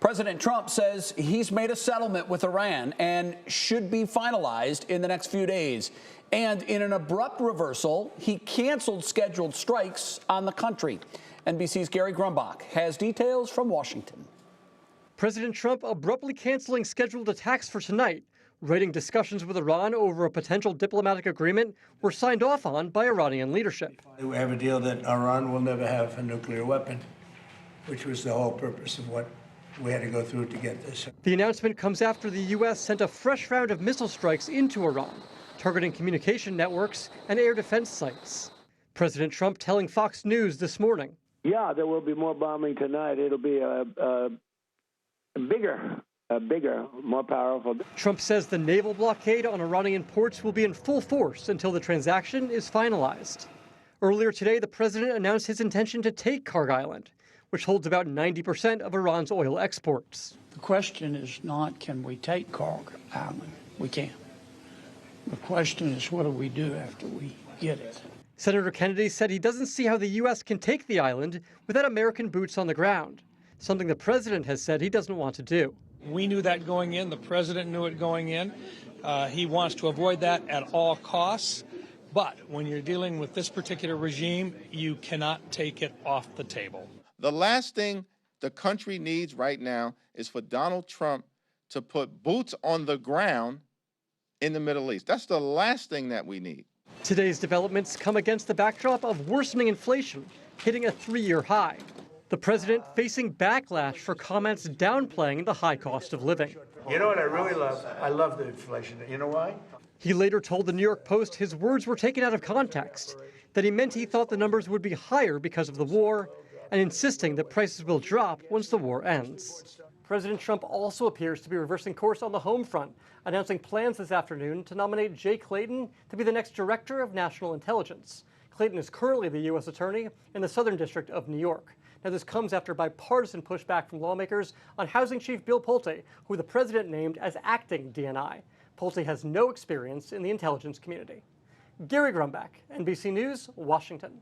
President Trump says he's made a settlement with Iran and should be finalized in the next few days. And in an abrupt reversal, he canceled scheduled strikes on the country. NBC's Gary Grumbach has details from Washington. President Trump abruptly canceling scheduled attacks for tonight, writing discussions with Iran over a potential diplomatic agreement were signed off on by Iranian leadership. We have a deal that Iran will never have a nuclear weapon, which was the whole purpose of what we had to go through to get this. The announcement comes after the U.S. sent a fresh round of missile strikes into Iran, targeting communication networks and air defense sites. President Trump telling Fox News this morning. Yeah, there will be more bombing tonight. It'll be a bigger, more powerful. Trump says the naval blockade on Iranian ports will be in full force until the transaction is finalized. Earlier today, the president announced his intention to take Kharg Island, which holds about 90% of Iran's oil exports. The question is not, can we take Kharg Island? We can. The question is, what do we do after we get it? Senator Kennedy said he doesn't see how the U.S. can take the island without American boots on the ground, something the president has said he doesn't want to do. We knew that going in. The president knew it going in. He wants to avoid that at all costs. But when you're dealing with this particular regime, you cannot take it off the table. The last thing the country needs right now is for Donald Trump to put boots on the ground in the Middle East. That's the last thing that we need. Today's developments come against the backdrop of worsening inflation, hitting a 3-year high. The president facing backlash for comments downplaying the high cost of living. You know what I really love? I love the inflation. You know why? He later told the New York Post his words were taken out of context, that he meant he thought the numbers would be higher because of the war, and insisting that prices will drop once the war ends. President Trump also appears to be reversing course on the home front, announcing plans this afternoon to nominate Jay Clayton to be the next director of national intelligence. Clayton is currently the U.S. attorney in the Southern District of New York. Now, this comes after bipartisan pushback from lawmakers on Housing Chief Bill Pulte, who the president named as acting DNI. Pulte has no experience in the intelligence community. Gary Grumbach, NBC News, Washington.